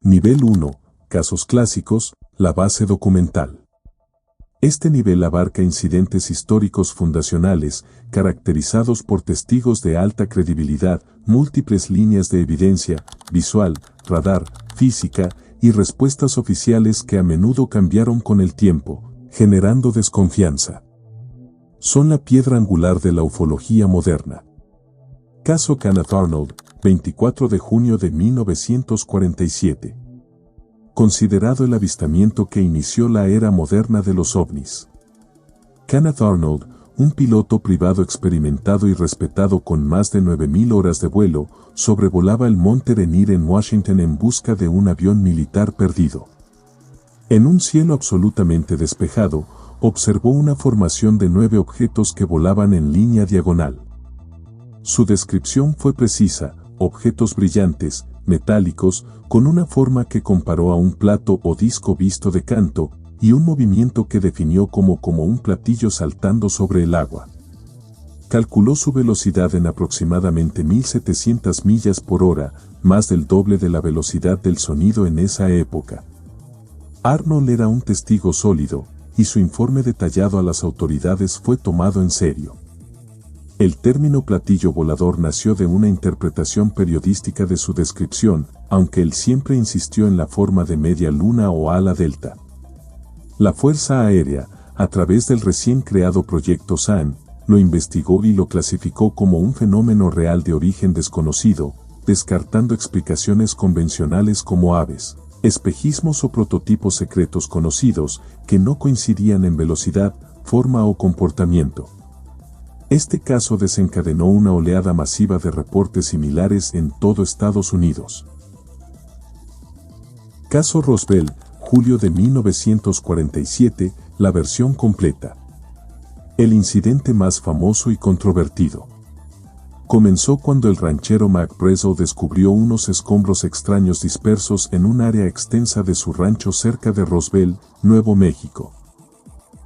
Nivel 1. Casos clásicos, la base documental. Este nivel abarca incidentes históricos fundacionales, caracterizados por testigos de alta credibilidad, múltiples líneas de evidencia, visual, radar, física, y respuestas oficiales que a menudo cambiaron con el tiempo, generando desconfianza. Son la piedra angular de la ufología moderna. Caso Kenneth Arnold, 24 de junio de 1947. Considerado el avistamiento que inició la era moderna de los ovnis. Kenneth Arnold, un piloto privado experimentado y respetado con más de 9.000 horas de vuelo, sobrevolaba el monte Rainier en Washington en busca de un avión militar perdido. En un cielo absolutamente despejado, observó una formación de 9 objetos que volaban en línea diagonal. Su descripción fue precisa: objetos brillantes, metálicos, con una forma que comparó a un plato o disco visto de canto, y un movimiento que definió como un platillo saltando sobre el agua. Calculó su velocidad en aproximadamente 1.700 millas por hora, más del doble de la velocidad del sonido en esa época. Arnold era un testigo sólido, y su informe detallado a las autoridades fue tomado en serio. El término platillo volador nació de una interpretación periodística de su descripción, aunque él siempre insistió en la forma de media luna o ala delta. La Fuerza Aérea, a través del recién creado Proyecto SAN, lo investigó y lo clasificó como un fenómeno real de origen desconocido, descartando explicaciones convencionales como aves, espejismos o prototipos secretos conocidos que no coincidían en velocidad, forma o comportamiento. Este caso desencadenó una oleada masiva de reportes similares en todo Estados Unidos. Caso Roswell, julio de 1947, la versión completa. El incidente más famoso y controvertido. Comenzó cuando el ranchero Mac Brazel descubrió unos escombros extraños dispersos en un área extensa de su rancho cerca de Roswell, Nuevo México.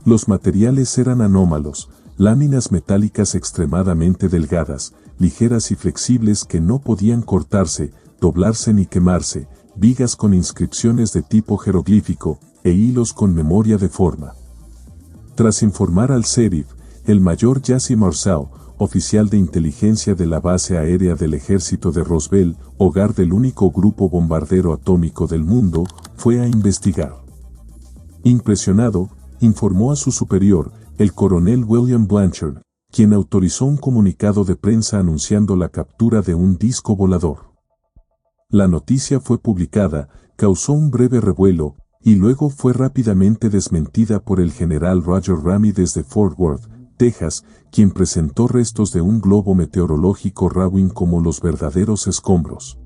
Los materiales eran anómalos, láminas metálicas extremadamente delgadas, ligeras y flexibles que no podían cortarse, doblarse ni quemarse, vigas con inscripciones de tipo jeroglífico, e hilos con memoria de forma. Tras informar al sheriff, el mayor Jesse Marceau, oficial de inteligencia de la base aérea del ejército de Roswell, hogar del único grupo bombardero atómico del mundo, fue a investigar. Impresionado, informó a su superior, el coronel William Blanchard, quien autorizó un comunicado de prensa anunciando la captura de un disco volador. La noticia fue publicada, causó un breve revuelo, y luego fue rápidamente desmentida por el general Roger Ramey desde Fort Worth, Texas, quien presentó restos de un globo meteorológico Rhawin como los verdaderos escombros.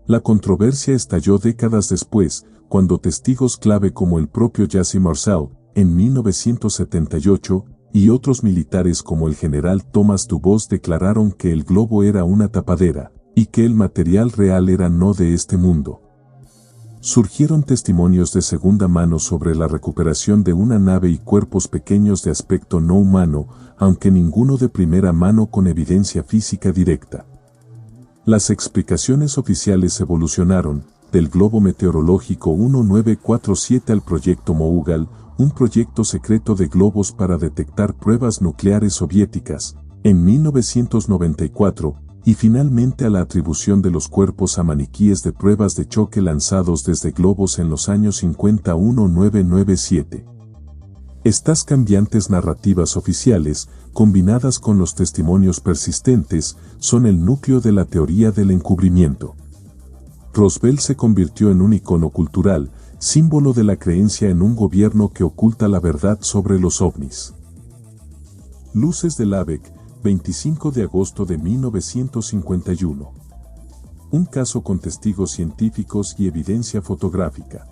La controversia estalló décadas después, cuando testigos clave como el propio Jesse Marceau, en 1978, y otros militares como el general Thomas Dubose declararon que el globo era una tapadera, y que el material real era no de este mundo. Surgieron testimonios de segunda mano sobre la recuperación de una nave y cuerpos pequeños de aspecto no humano, aunque ninguno de primera mano con evidencia física directa. Las explicaciones oficiales evolucionaron, del globo meteorológico 1947 al proyecto Mougal, un proyecto secreto de globos para detectar pruebas nucleares soviéticas, en 1994, y finalmente a la atribución de los cuerpos a maniquíes de pruebas de choque lanzados desde globos en los años 1997. Estas cambiantes narrativas oficiales, combinadas con los testimonios persistentes, son el núcleo de la teoría del encubrimiento. Roswell se convirtió en un icono cultural, símbolo de la creencia en un gobierno que oculta la verdad sobre los ovnis. Luces de Lubbock, 25 de agosto de 1951. Un caso con testigos científicos y evidencia fotográfica.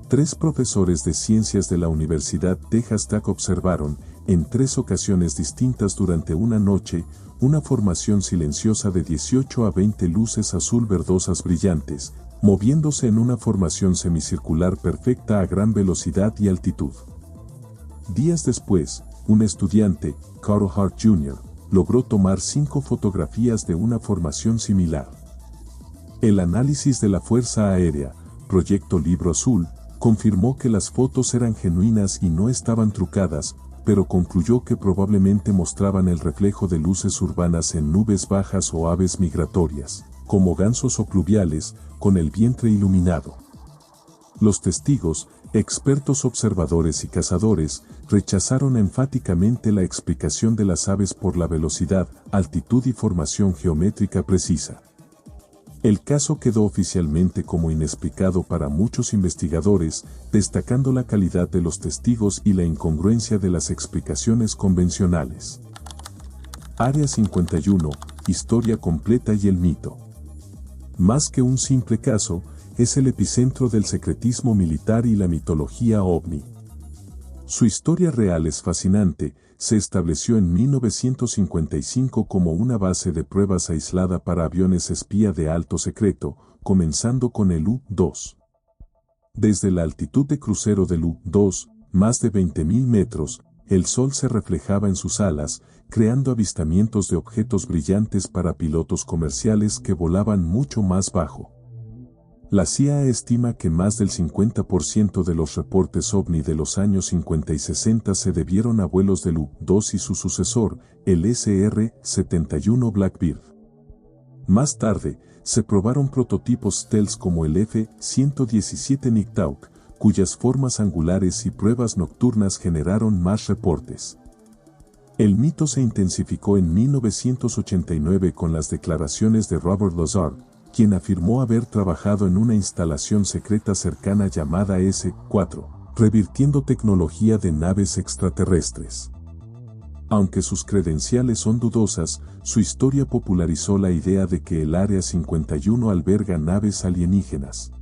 3 profesores de ciencias de la Universidad Texas Tech observaron, en 3 ocasiones distintas durante una noche, una formación silenciosa de 18 a 20 luces azul verdosas brillantes, moviéndose en una formación semicircular perfecta a gran velocidad y altitud. Días después, un estudiante, Carl Hart Jr., logró tomar 5 fotografías de una formación similar. El análisis de la Fuerza Aérea, Proyecto Libro Azul, confirmó que las fotos eran genuinas y no estaban trucadas, pero concluyó que probablemente mostraban el reflejo de luces urbanas en nubes bajas o aves migratorias, como gansos o pluviales, con el vientre iluminado. Los testigos, expertos observadores y cazadores, rechazaron enfáticamente la explicación de las aves por la velocidad, altitud y formación geométrica precisa. El caso quedó oficialmente como inexplicado para muchos investigadores, destacando la calidad de los testigos y la incongruencia de las explicaciones convencionales. Área 51, historia completa y el mito. Más que un simple caso, es el epicentro del secretismo militar y la mitología ovni. Su historia real es fascinante. Se estableció en 1955 como una base de pruebas aislada para aviones espía de alto secreto, comenzando con el U-2. Desde la altitud de crucero del U-2, más de 20.000 metros, el sol se reflejaba en sus alas, creando avistamientos de objetos brillantes para pilotos comerciales que volaban mucho más bajo. La CIA estima que más del 50% de los reportes ovni de los años 50 y 60 se debieron a vuelos del U-2 y su sucesor, el SR-71 Blackbird. Más tarde, se probaron prototipos stealth como el F-117 Nighthawk, cuyas formas angulares y pruebas nocturnas generaron más reportes. El mito se intensificó en 1989 con las declaraciones de Robert Lazar, quien afirmó haber trabajado en una instalación secreta cercana llamada S-4, revirtiendo tecnología de naves extraterrestres. Aunque sus credenciales son dudosas, su historia popularizó la idea de que el Área 51 alberga naves alienígenas.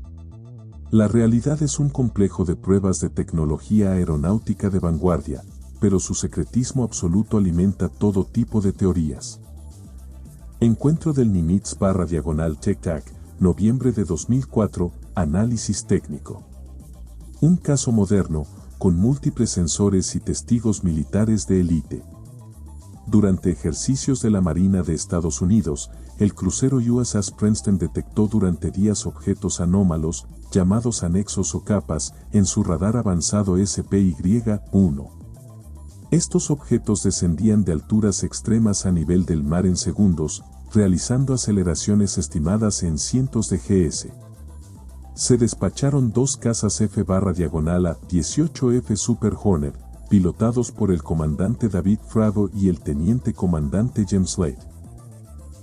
La realidad es un complejo de pruebas de tecnología aeronáutica de vanguardia, pero su secretismo absoluto alimenta todo tipo de teorías. Encuentro del Nimitz/TechTac, noviembre de 2004, análisis técnico. Un caso moderno, con múltiples sensores y testigos militares de élite. Durante ejercicios de la Marina de Estados Unidos, el crucero USS Princeton detectó durante días objetos anómalos, llamados anexos o capas, en su radar avanzado SPY-1. Estos objetos descendían de alturas extremas a nivel del mar en segundos, realizando aceleraciones estimadas en cientos de GS. Se despacharon dos cazas F/A-18F Super Hornet, pilotados por el comandante David Fravo y el teniente comandante James Slade.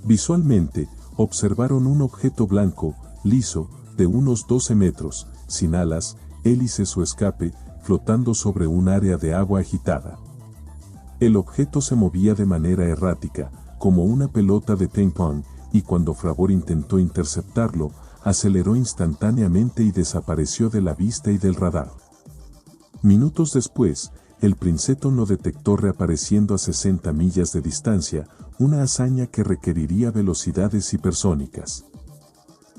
Visualmente, observaron un objeto blanco, liso, de unos 12 metros, sin alas, hélices o escape, flotando sobre un área de agua agitada. El objeto se movía de manera errática, como una pelota de ping-pong, y cuando Fravor intentó interceptarlo, aceleró instantáneamente y desapareció de la vista y del radar. Minutos después, el Princeton lo detectó reapareciendo a 60 millas de distancia, una hazaña que requeriría velocidades hipersónicas.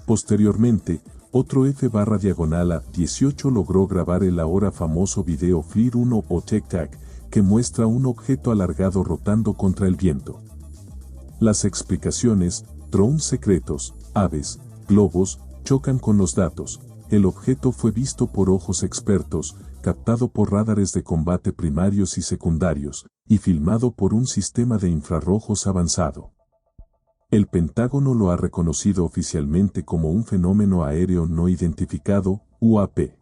Posteriormente, otro F/A-18 logró grabar el ahora famoso video FLIR 1 o TechTac, que muestra un objeto alargado rotando contra el viento. Las explicaciones, drones secretos, aves, globos, chocan con los datos. El objeto fue visto por ojos expertos, captado por radares de combate primarios y secundarios, y filmado por un sistema de infrarrojos avanzado. El Pentágono lo ha reconocido oficialmente como un fenómeno aéreo no identificado, UAP.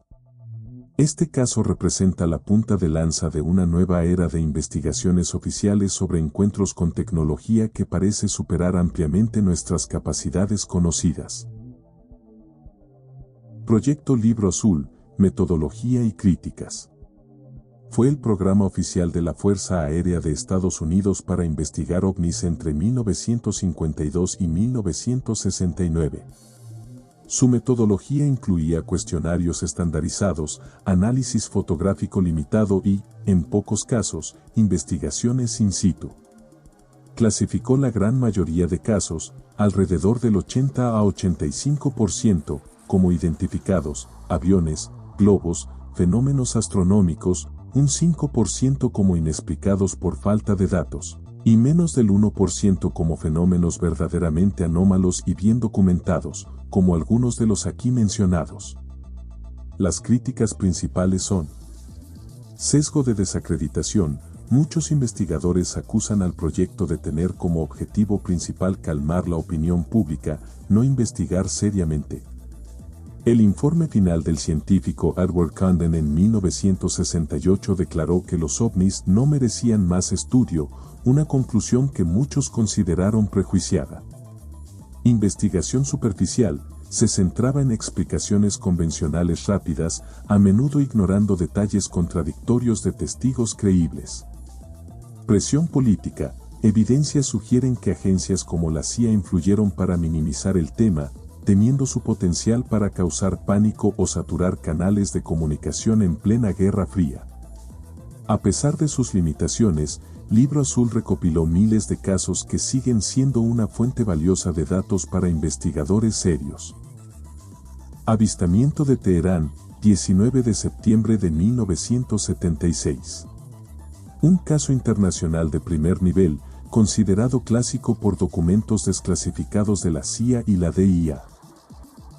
Este caso representa la punta de lanza de una nueva era de investigaciones oficiales sobre encuentros con tecnología que parece superar ampliamente nuestras capacidades conocidas. Proyecto Libro Azul, metodología y críticas. Fue el programa oficial de la Fuerza Aérea de Estados Unidos para investigar ovnis entre 1952 y 1969. Su metodología incluía cuestionarios estandarizados, análisis fotográfico limitado y, en pocos casos, investigaciones in situ. Clasificó la gran mayoría de casos, alrededor del 80 a 85%, como identificados, aviones, globos, fenómenos astronómicos, un 5% como inexplicados por falta de datos. y menos del 1% como fenómenos verdaderamente anómalos y bien documentados, como algunos de los aquí mencionados. Las críticas principales son: sesgo de desacreditación. Muchos investigadores acusan al proyecto de tener como objetivo principal calmar la opinión pública, no investigar seriamente. El informe final del científico Edward Condon en 1968 declaró que los ovnis no merecían más estudio, una conclusión que muchos consideraron prejuiciada. Investigación superficial. Se centraba en explicaciones convencionales rápidas, a menudo ignorando detalles contradictorios de testigos creíbles. Presión política. Evidencias sugieren que agencias como la CIA influyeron para minimizar el tema, temiendo su potencial para causar pánico o saturar canales de comunicación en plena Guerra Fría. A pesar de sus limitaciones, Libro Azul recopiló miles de casos que siguen siendo una fuente valiosa de datos para investigadores serios. Avistamiento de Teherán, 19 de septiembre de 1976. Un caso internacional de primer nivel, considerado clásico por documentos desclasificados de la CIA y la DIA.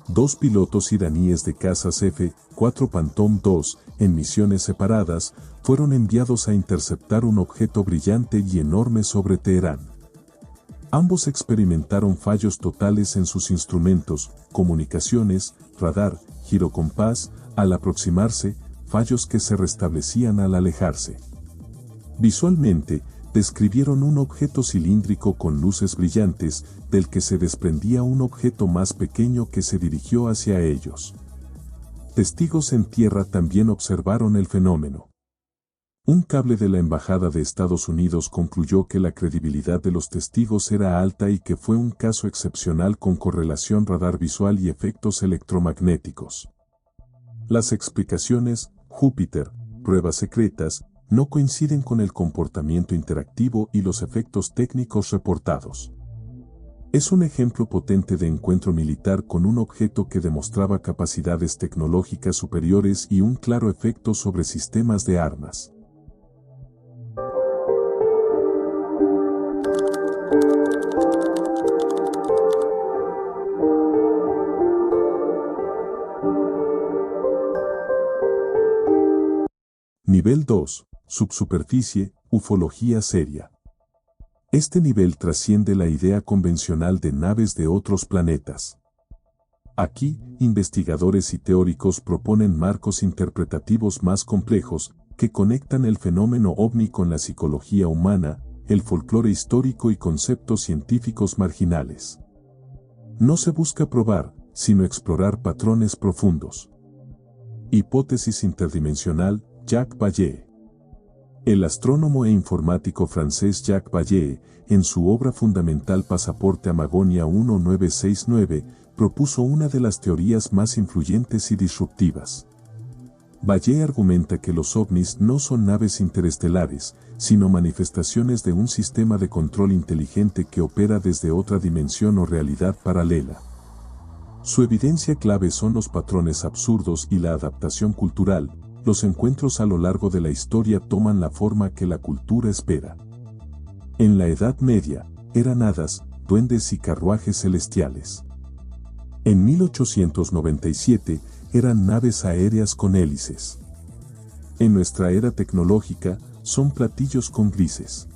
Dos pilotos iraníes de cazas F-4 Phantom II, en misiones separadas, fueron enviados a interceptar un objeto brillante y enorme sobre Teherán. Ambos experimentaron fallos totales en sus instrumentos, comunicaciones, radar, girocompás, al aproximarse, fallos que se restablecían al alejarse. Visualmente, describieron un objeto cilíndrico con luces brillantes, del que se desprendía un objeto más pequeño que se dirigió hacia ellos. Testigos en tierra también observaron el fenómeno. Un cable de la Embajada de Estados Unidos concluyó que la credibilidad de los testigos era alta y que fue un caso excepcional con correlación radar visual y efectos electromagnéticos. Las explicaciones, Júpiter, pruebas secretas, no coinciden con el comportamiento interactivo y los efectos técnicos reportados. Es un ejemplo potente de encuentro militar con un objeto que demostraba capacidades tecnológicas superiores y un claro efecto sobre sistemas de armas. Nivel 2. Subsuperficie, ufología seria. Este nivel trasciende la idea convencional de naves de otros planetas. Aquí, investigadores y teóricos proponen marcos interpretativos más complejos, que conectan el fenómeno ovni con la psicología humana, el folclore histórico y conceptos científicos marginales. No se busca probar, sino explorar patrones profundos. Hipótesis interdimensional, Jacques Vallée. El astrónomo e informático francés Jacques Vallée, en su obra fundamental Pasaporte a Magonia 1969, propuso una de las teorías más influyentes y disruptivas. Vallée argumenta que los ovnis no son naves interestelares, sino manifestaciones de un sistema de control inteligente que opera desde otra dimensión o realidad paralela. Su evidencia clave son los patrones absurdos y la adaptación cultural. Los encuentros a lo largo de la historia toman la forma que la cultura espera. En la Edad Media, eran hadas, duendes y carruajes celestiales. En 1897, eran naves aéreas con hélices. En nuestra era tecnológica, son platillos con grises.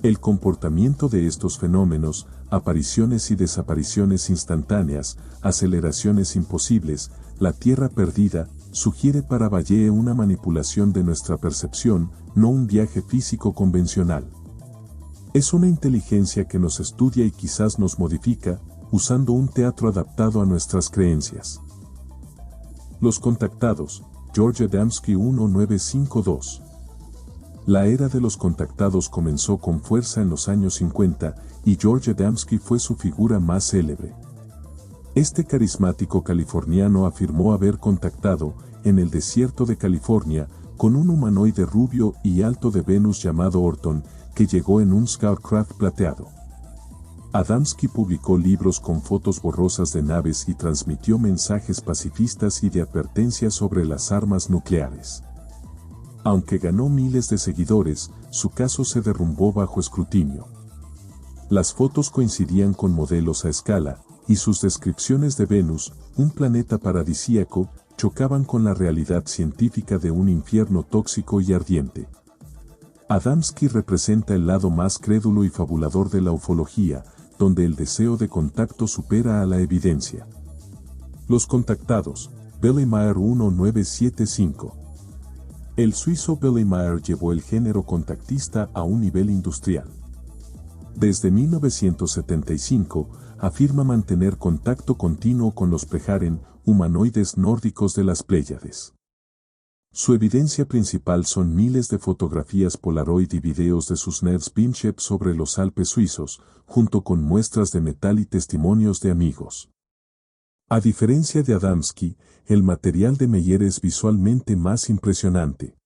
El comportamiento de estos fenómenos, apariciones y desapariciones instantáneas, aceleraciones imposibles, la Tierra perdida, sugiere para Vallée una manipulación de nuestra percepción, no un viaje físico convencional. Es una inteligencia que nos estudia y quizás nos modifica, usando un teatro adaptado a nuestras creencias. Los contactados, George Adamski 1952. La era de los contactados comenzó con fuerza en los años 50, y George Adamski fue su figura más célebre. Este carismático californiano afirmó haber contactado, en el desierto de California, con un humanoide rubio y alto de Venus llamado Orton, que llegó en un Scoutcraft plateado. Adamski publicó libros con fotos borrosas de naves y transmitió mensajes pacifistas y de advertencia sobre las armas nucleares. Aunque ganó miles de seguidores, su caso se derrumbó bajo escrutinio. Las fotos coincidían con modelos a escala, y sus descripciones de Venus, un planeta paradisíaco, chocaban con la realidad científica de un infierno tóxico y ardiente. Adamski representa el lado más crédulo y fabulador de la ufología, donde el deseo de contacto supera a la evidencia. Los contactados, Billy Meier 1975. El suizo Billy Meier llevó el género contactista a un nivel industrial. Desde 1975, afirma mantener contacto continuo con los Preharen, humanoides nórdicos de las Pléyades. Su evidencia principal son miles de fotografías Polaroid y videos de sus Netzbinshep sobre los Alpes suizos, junto con muestras de metal y testimonios de amigos. A diferencia de Adamski, el material de Meyer es visualmente más impresionante.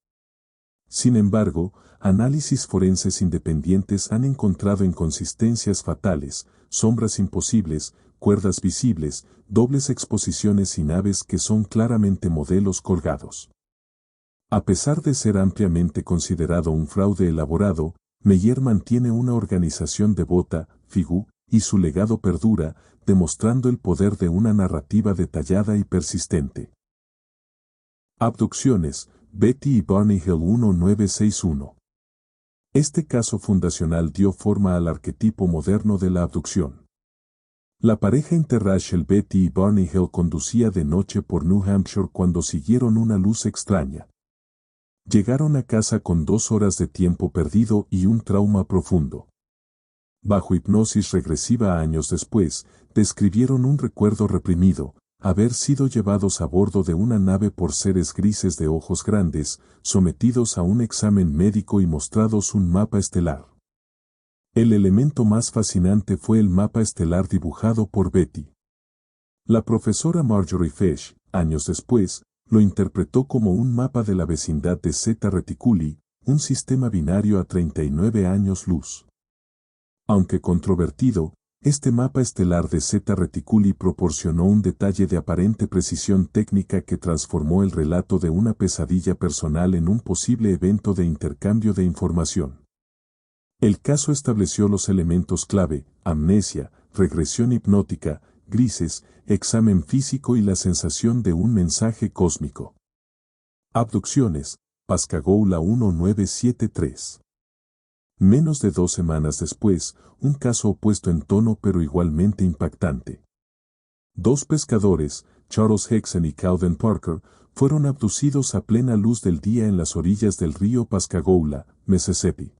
Sin embargo, análisis forenses independientes han encontrado inconsistencias fatales, sombras imposibles, cuerdas visibles, dobles exposiciones y naves que son claramente modelos colgados. A pesar de ser ampliamente considerado un fraude elaborado, Meyer mantiene una organización devota, Figu, y su legado perdura, demostrando el poder de una narrativa detallada y persistente. Abducciones, Betty y Barney Hill 1961. Este caso fundacional dio forma al arquetipo moderno de la abducción. La pareja interracial Betty y Barney Hill conducía de noche por New Hampshire cuando siguieron una luz extraña. Llegaron a casa con 2 horas de tiempo perdido y un trauma profundo. Bajo hipnosis regresiva años después, describieron un recuerdo reprimido, haber sido llevados a bordo de una nave por seres grises de ojos grandes, sometidos a un examen médico y mostrados un mapa estelar. El elemento más fascinante fue el mapa estelar dibujado por Betty. La profesora Marjorie Fish, años después, lo interpretó como un mapa de la vecindad de Zeta Reticuli, un sistema binario a 39 años luz. Aunque controvertido, este mapa estelar de Zeta Reticuli proporcionó un detalle de aparente precisión técnica que transformó el relato de una pesadilla personal en un posible evento de intercambio de información. El caso estableció los elementos clave: amnesia, regresión hipnótica, grises, examen físico y la sensación de un mensaje cósmico. Abducciones, Pascagoula 1973. Menos de 2 semanas después, un caso opuesto en tono pero igualmente impactante. 2 pescadores, Charles Hexen y Cowden Parker, fueron abducidos a plena luz del día en las orillas del río Pascagoula, Mississippi.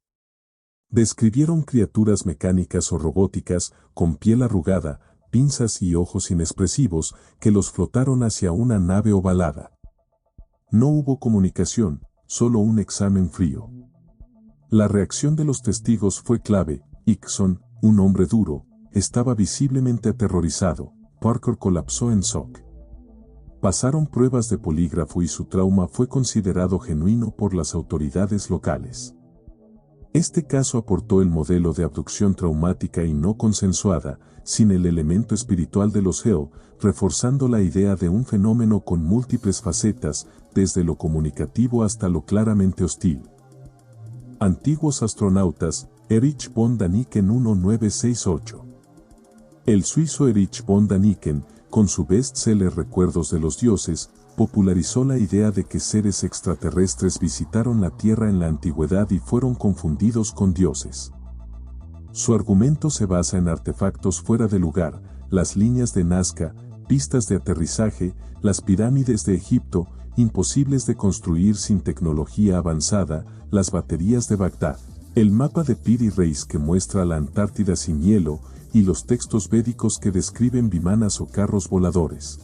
Describieron criaturas mecánicas o robóticas, con piel arrugada, pinzas y ojos inexpresivos, que los flotaron hacia una nave ovalada. No hubo comunicación, solo un examen frío. La reacción de los testigos fue clave. Hickson, un hombre duro, estaba visiblemente aterrorizado. Parker colapsó en shock. Pasaron pruebas de polígrafo y su trauma fue considerado genuino por las autoridades locales. Este caso aportó el modelo de abducción traumática y no consensuada, sin el elemento espiritual de los Hill, reforzando la idea de un fenómeno con múltiples facetas, desde lo comunicativo hasta lo claramente hostil. Antiguos astronautas, Erich von Däniken 1968. El suizo Erich von Däniken, con su bestseller Recuerdos de los dioses, popularizó la idea de que seres extraterrestres visitaron la Tierra en la antigüedad y fueron confundidos con dioses. Su argumento se basa en artefactos fuera de lugar, las líneas de Nazca, pistas de aterrizaje, las pirámides de Egipto, imposibles de construir sin tecnología avanzada, las baterías de Bagdad, el mapa de Piri Reis que muestra la Antártida sin hielo, y los textos védicos que describen vimanas o carros voladores.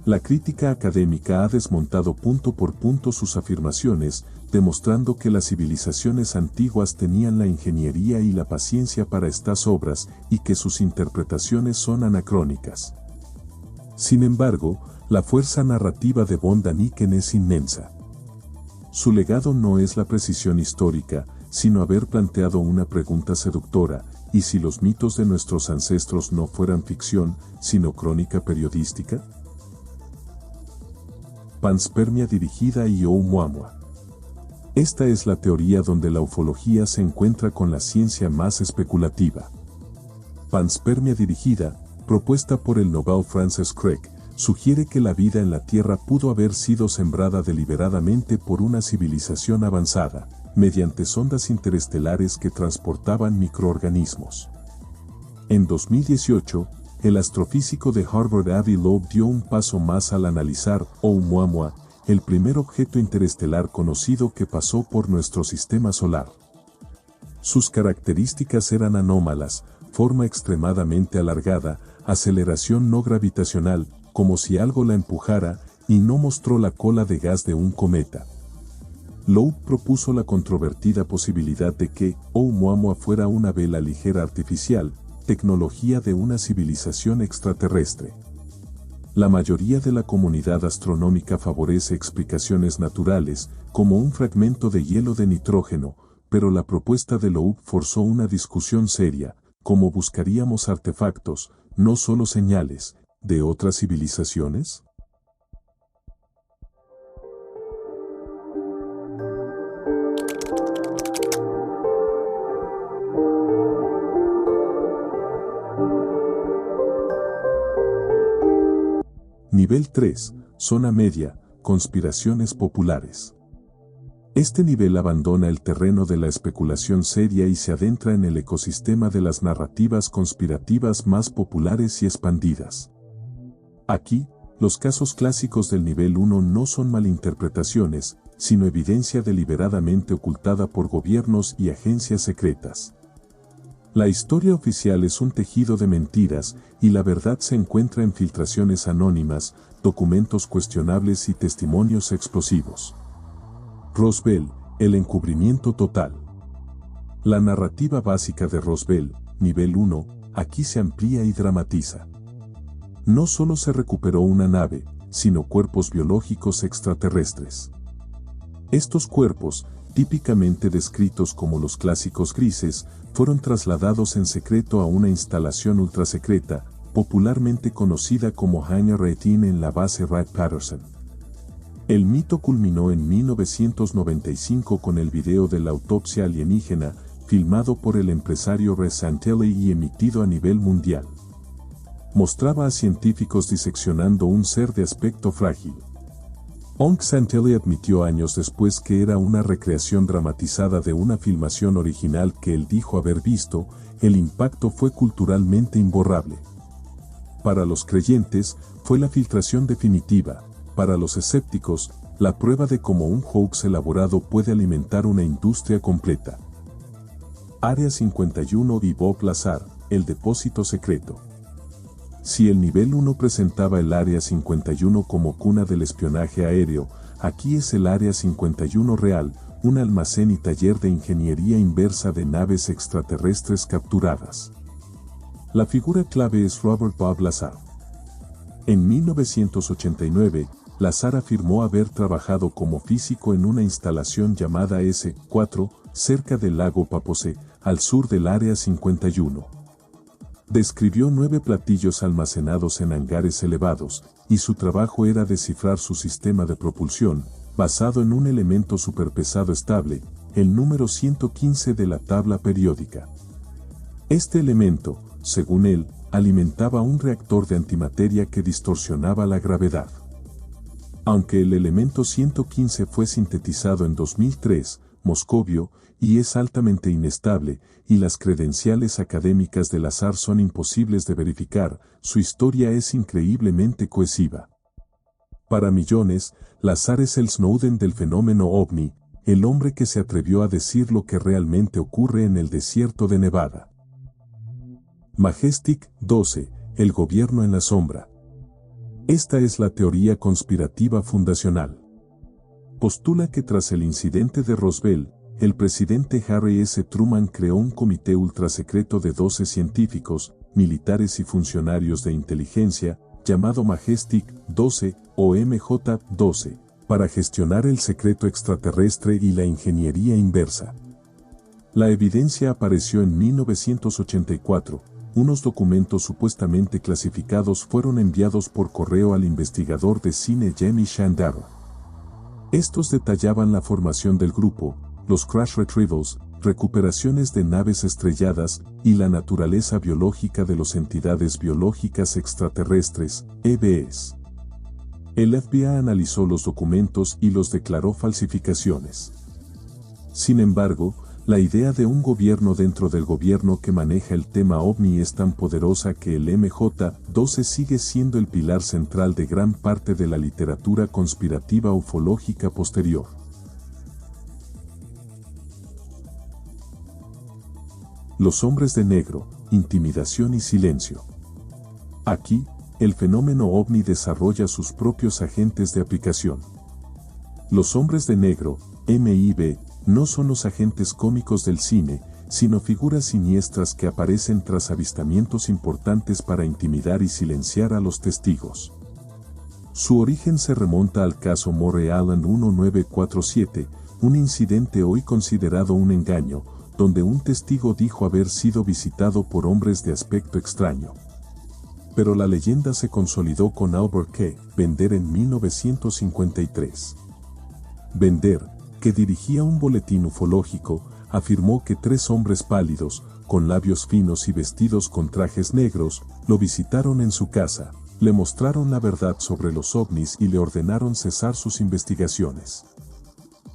La crítica académica ha desmontado punto por punto sus afirmaciones, demostrando que las civilizaciones antiguas tenían la ingeniería y la paciencia para estas obras, y que sus interpretaciones son anacrónicas. Sin embargo, la fuerza narrativa de von Däniken es inmensa. Su legado no es la precisión histórica, sino haber planteado una pregunta seductora: ¿y si los mitos de nuestros ancestros no fueran ficción, sino crónica periodística? Panspermia dirigida y Oumuamua. Esta es la teoría donde la ufología se encuentra con la ciencia más especulativa. Panspermia dirigida, propuesta por el Nobel Francis Crick, sugiere que la vida en la Tierra pudo haber sido sembrada deliberadamente por una civilización avanzada, mediante sondas interestelares que transportaban microorganismos. En 2018, el astrofísico de Harvard Avi Loeb dio un paso más al analizar Oumuamua, el primer objeto interestelar conocido que pasó por nuestro sistema solar. Sus características eran anómalas, forma extremadamente alargada, aceleración no gravitacional, como si algo la empujara, y no mostró la cola de gas de un cometa. Loeb propuso la controvertida posibilidad de que Oumuamua fuera una vela ligera artificial, tecnología de una civilización extraterrestre. La mayoría de la comunidad astronómica favorece explicaciones naturales, como un fragmento de hielo de nitrógeno, pero la propuesta de Loeb forzó una discusión seria, ¿cómo buscaríamos artefactos, no solo señales, de otras civilizaciones? Nivel 3, Zona Media, Conspiraciones Populares. Este nivel abandona el terreno de la especulación seria y se adentra en el ecosistema de las narrativas conspirativas más populares y expandidas. Aquí, los casos clásicos del nivel 1 no son malinterpretaciones, sino evidencia deliberadamente ocultada por gobiernos y agencias secretas. La historia oficial es un tejido de mentiras, y la verdad se encuentra en filtraciones anónimas, documentos cuestionables y testimonios explosivos. Roswell, el encubrimiento total. La narrativa básica de Roswell, nivel 1, aquí se amplía y dramatiza. No solo se recuperó una nave, sino cuerpos biológicos extraterrestres. Estos cuerpos, típicamente descritos como los clásicos grises, fueron trasladados en secreto a una instalación ultrasecreta, popularmente conocida como Hangar 18 en la base Wright-Patterson. El mito culminó en 1995 con el video de la autopsia alienígena, filmado por el empresario Ray Santelli y emitido a nivel mundial. Mostraba a científicos diseccionando un ser de aspecto frágil. Onk Santelli admitió años después que era una recreación dramatizada de una filmación original que él dijo haber visto. El impacto fue culturalmente imborrable. Para los creyentes, fue la filtración definitiva. Para los escépticos, la prueba de cómo un hoax elaborado puede alimentar una industria completa. Área 51 y Bob Lazar, el depósito secreto. Si el nivel 1 presentaba el Área 51 como cuna del espionaje aéreo, aquí es el Área 51 real, un almacén y taller de ingeniería inversa de naves extraterrestres capturadas. La figura clave es Robert Bob Lazar. En 1989, Lazar afirmó haber trabajado como físico en una instalación llamada S-4, cerca del lago Paposé, al sur del Área 51. Describió 9 platillos almacenados en hangares elevados, y su trabajo era descifrar su sistema de propulsión, basado en un elemento superpesado estable, el número 115 de la tabla periódica. Este elemento, según él, alimentaba un reactor de antimateria que distorsionaba la gravedad. Aunque el elemento 115 fue sintetizado en 2003, Moscovio, y es altamente inestable, y las credenciales académicas de Lazar son imposibles de verificar, su historia es increíblemente cohesiva. Para millones, Lazar es el Snowden del fenómeno OVNI, el hombre que se atrevió a decir lo que realmente ocurre en el desierto de Nevada. Majestic 12, el gobierno en la sombra. Esta es la teoría conspirativa fundacional. Postula que tras el incidente de Roswell, el presidente Harry S. Truman creó un comité ultrasecreto de 12 científicos, militares y funcionarios de inteligencia, llamado Majestic 12 o MJ-12, para gestionar el secreto extraterrestre y la ingeniería inversa. La evidencia apareció en 1984. Unos documentos supuestamente clasificados fueron enviados por correo al investigador de cine Jamie Shandaro. Estos detallaban la formación del grupo, los crash retrievals, recuperaciones de naves estrelladas y la naturaleza biológica de las entidades biológicas extraterrestres, EBEs. El FBI analizó los documentos y los declaró falsificaciones. Sin embargo, la idea de un gobierno dentro del gobierno que maneja el tema OVNI es tan poderosa que el MJ-12 sigue siendo el pilar central de gran parte de la literatura conspirativa ufológica posterior. Los hombres de negro, intimidación y silencio. Aquí, el fenómeno OVNI desarrolla sus propios agentes de aplicación. Los hombres de negro, MIB, no son los agentes cómicos del cine, sino figuras siniestras que aparecen tras avistamientos importantes para intimidar y silenciar a los testigos. Su origen se remonta al caso Moore Allen 1947, un incidente hoy considerado un engaño, donde un testigo dijo haber sido visitado por hombres de aspecto extraño. Pero la leyenda se consolidó con Albert K. Bender en 1953. Bender, que dirigía un boletín ufológico, afirmó que 3 hombres pálidos, con labios finos y vestidos con trajes negros, lo visitaron en su casa, le mostraron la verdad sobre los ovnis y le ordenaron cesar sus investigaciones.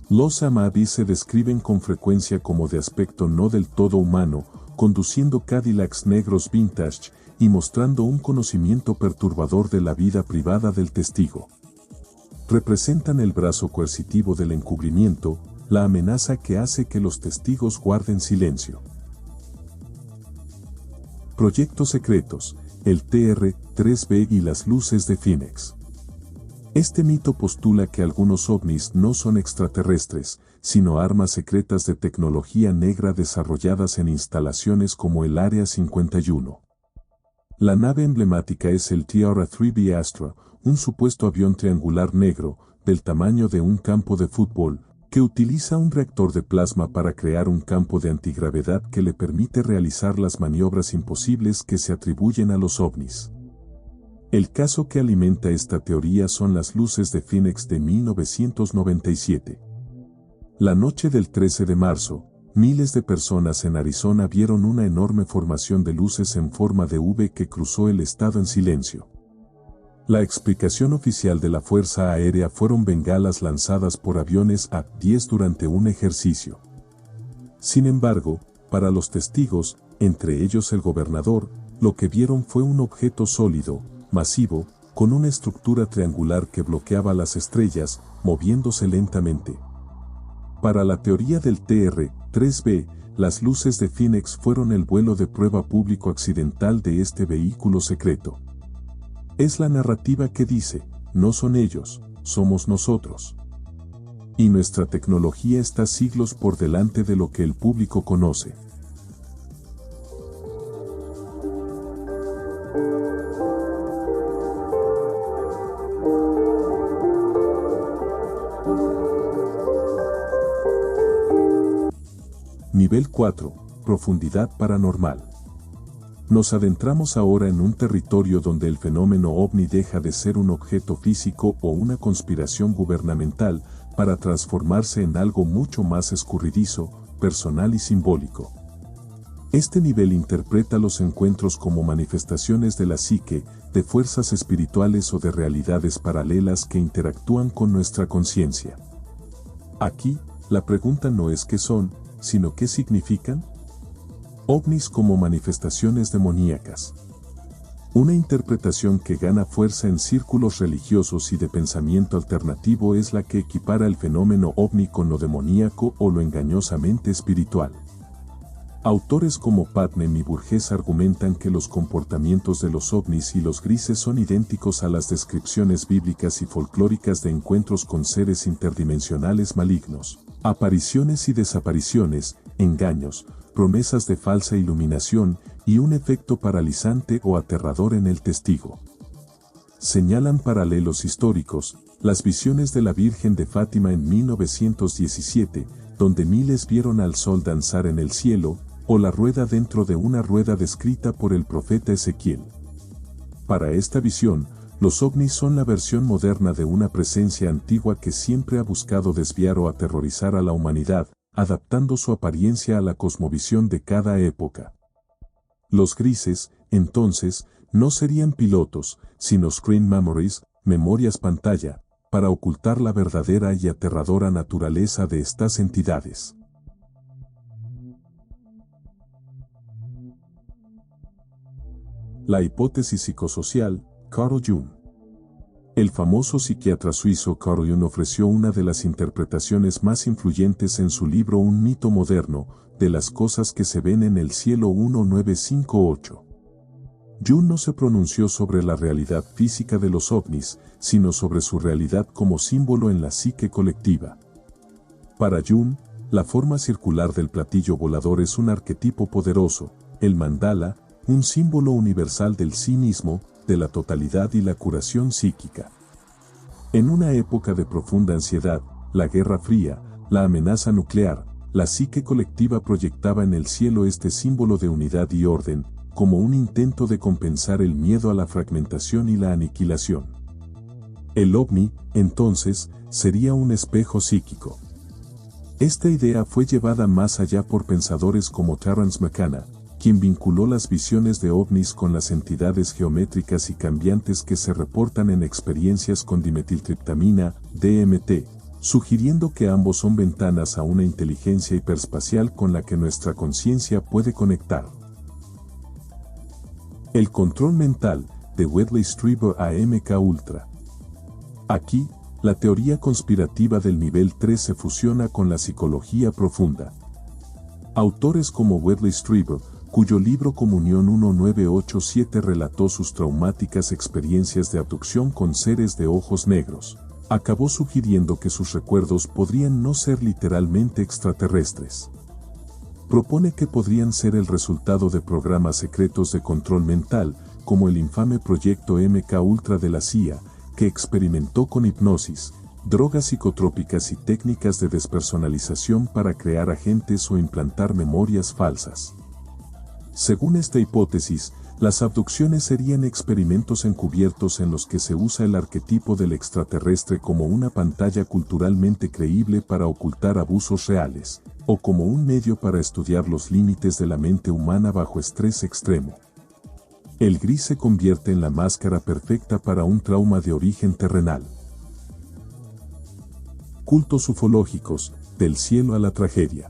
Los Ahmadis se describen con frecuencia como de aspecto no del todo humano, conduciendo Cadillacs negros vintage y mostrando un conocimiento perturbador de la vida privada del testigo. Representan el brazo coercitivo del encubrimiento, la amenaza que hace que los testigos guarden silencio. Proyectos secretos, el TR-3B y las luces de Phoenix. Este mito postula que algunos ovnis no son extraterrestres, sino armas secretas de tecnología negra desarrolladas en instalaciones como el Área 51. La nave emblemática es el TR-3B Astra, un supuesto avión triangular negro, del tamaño de un campo de fútbol, que utiliza un reactor de plasma para crear un campo de antigravedad que le permite realizar las maniobras imposibles que se atribuyen a los ovnis. El caso que alimenta esta teoría son las luces de Phoenix de 1997. La noche del 13 de marzo, miles de personas en Arizona vieron una enorme formación de luces en forma de V que cruzó el estado en silencio. La explicación oficial de la Fuerza Aérea fueron bengalas lanzadas por aviones A-10 durante un ejercicio. Sin embargo, para los testigos, entre ellos el gobernador, lo que vieron fue un objeto sólido, masivo, con una estructura triangular que bloqueaba las estrellas, moviéndose lentamente. Para la teoría del TR-3B, las luces de Phoenix fueron el vuelo de prueba público accidental de este vehículo secreto. Es la narrativa que dice, no son ellos, somos nosotros. Y nuestra tecnología está siglos por delante de lo que el público conoce. Nivel 4. Profundidad paranormal. Nos adentramos ahora en un territorio donde el fenómeno OVNI deja de ser un objeto físico o una conspiración gubernamental para transformarse en algo mucho más escurridizo, personal y simbólico. Este nivel interpreta los encuentros como manifestaciones de la psique, de fuerzas espirituales o de realidades paralelas que interactúan con nuestra conciencia. Aquí, la pregunta no es qué son, sino qué significan. OVNIs como manifestaciones demoníacas. Una interpretación que gana fuerza en círculos religiosos y de pensamiento alternativo es la que equipara el fenómeno OVNI con lo demoníaco o lo engañosamente espiritual. Autores como Putnam y Burgess argumentan que los comportamientos de los ovnis y los grises son idénticos a las descripciones bíblicas y folclóricas de encuentros con seres interdimensionales malignos, apariciones y desapariciones, engaños, promesas de falsa iluminación y un efecto paralizante o aterrador en el testigo. Señalan paralelos históricos, las visiones de la Virgen de Fátima en 1917, donde miles vieron al sol danzar en el cielo, o la rueda dentro de una rueda descrita por el profeta Ezequiel. Para esta visión, Los ovnis son la versión moderna de una presencia antigua que siempre ha buscado desviar o aterrorizar a la humanidad, adaptando su apariencia a la cosmovisión de cada época. Los grises, entonces, no serían pilotos, sino screen memories, memorias pantalla, para ocultar la verdadera y aterradora naturaleza de estas entidades. La hipótesis psicosocial, Carl Jung. El famoso psiquiatra suizo Carl Jung ofreció una de las interpretaciones más influyentes en su libro Un mito moderno, de las cosas que se ven en el cielo 1958. Jung no se pronunció sobre la realidad física de los ovnis, sino sobre su realidad como símbolo en la psique colectiva. Para Jung, la forma circular del platillo volador es un arquetipo poderoso, el mandala, un símbolo universal del sí mismo, de la totalidad y la curación psíquica. En una época de profunda ansiedad, la Guerra Fría, la amenaza nuclear, la psique colectiva proyectaba en el cielo este símbolo de unidad y orden, como un intento de compensar el miedo a la fragmentación y la aniquilación. El ovni, entonces, sería un espejo psíquico. Esta idea fue llevada más allá por pensadores como Terence McKenna, quien vinculó las visiones de ovnis con las entidades geométricas y cambiantes que se reportan en experiencias con dimetiltriptamina, DMT, sugiriendo que ambos son ventanas a una inteligencia hiperespacial con la que nuestra conciencia puede conectar. El control mental, de Wesley Strieber a MK Ultra. Aquí, la teoría conspirativa del nivel 3 se fusiona con la psicología profunda. Autores como Wesley Strieber, cuyo libro Comunión 1987 relató sus traumáticas experiencias de abducción con seres de ojos negros, acabó sugiriendo que sus recuerdos podrían no ser literalmente extraterrestres. Propone que podrían ser el resultado de programas secretos de control mental, como el infame proyecto MK Ultra de la CIA, que experimentó con hipnosis, drogas psicotrópicas y técnicas de despersonalización para crear agentes o implantar memorias falsas. Según esta hipótesis, las abducciones serían experimentos encubiertos en los que se usa el arquetipo del extraterrestre como una pantalla culturalmente creíble para ocultar abusos reales, o como un medio para estudiar los límites de la mente humana bajo estrés extremo. El gris se convierte en la máscara perfecta para un trauma de origen terrenal. Cultos ufológicos, del cielo a la tragedia.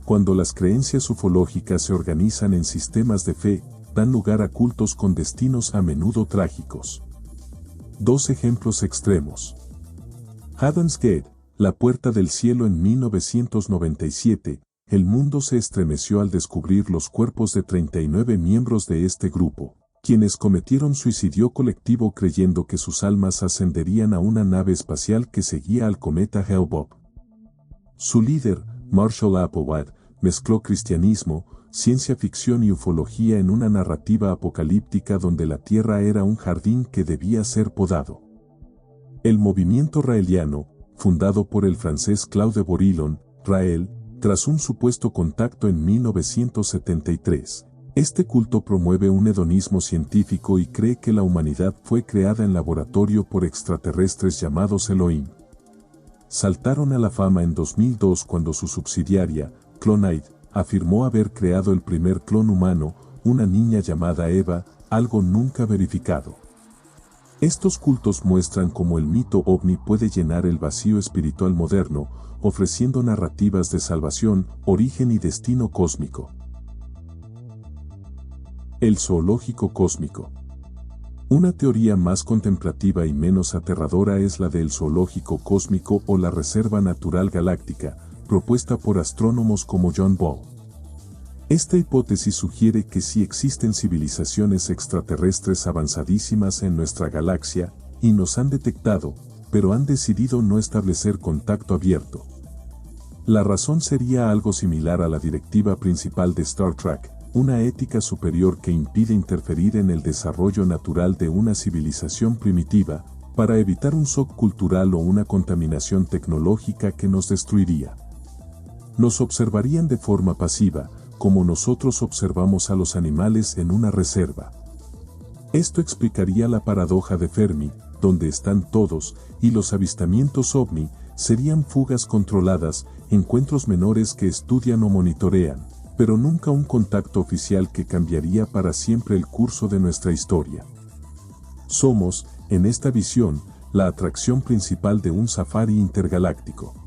Cuando las creencias ufológicas se organizan en sistemas de fe, dan lugar a cultos con destinos a menudo trágicos. Dos ejemplos extremos. Heaven's Gate, la puerta del cielo en 1997, el mundo se estremeció al descubrir los cuerpos de 39 miembros de este grupo, quienes cometieron suicidio colectivo creyendo que sus almas ascenderían a una nave espacial que seguía al cometa Hale-Bopp. Su líder, Marshall Applewhite, mezcló cristianismo, ciencia ficción y ufología en una narrativa apocalíptica donde la tierra era un jardín que debía ser podado. El movimiento raeliano, fundado por el francés Claude Bourillon, Rael, tras un supuesto contacto en 1973, este culto promueve un hedonismo científico y cree que la humanidad fue creada en laboratorio por extraterrestres llamados Elohim. Saltaron a la fama en 2002 cuando su subsidiaria, Clonite, afirmó haber creado el primer clon humano, una niña llamada Eva, algo nunca verificado. Estos cultos muestran cómo el mito ovni puede llenar el vacío espiritual moderno, ofreciendo narrativas de salvación, origen y destino cósmico. El zoológico cósmico. Una teoría más contemplativa y menos aterradora es la del zoológico cósmico o la reserva natural galáctica, propuesta por astrónomos como John Ball. Esta hipótesis sugiere que sí existen civilizaciones extraterrestres avanzadísimas en nuestra galaxia, y nos han detectado, pero han decidido no establecer contacto abierto. La razón sería algo similar a la directiva principal de Star Trek, una ética superior que impide interferir en el desarrollo natural de una civilización primitiva, para evitar un shock cultural o una contaminación tecnológica que nos destruiría. Nos observarían de forma pasiva, como nosotros observamos a los animales en una reserva. Esto explicaría la paradoja de Fermi, donde están todos, y los avistamientos ovni serían fugas controladas, encuentros menores que estudian o monitorean, pero nunca un contacto oficial que cambiaría para siempre el curso de nuestra historia. Somos, en esta visión, la atracción principal de un safari intergaláctico.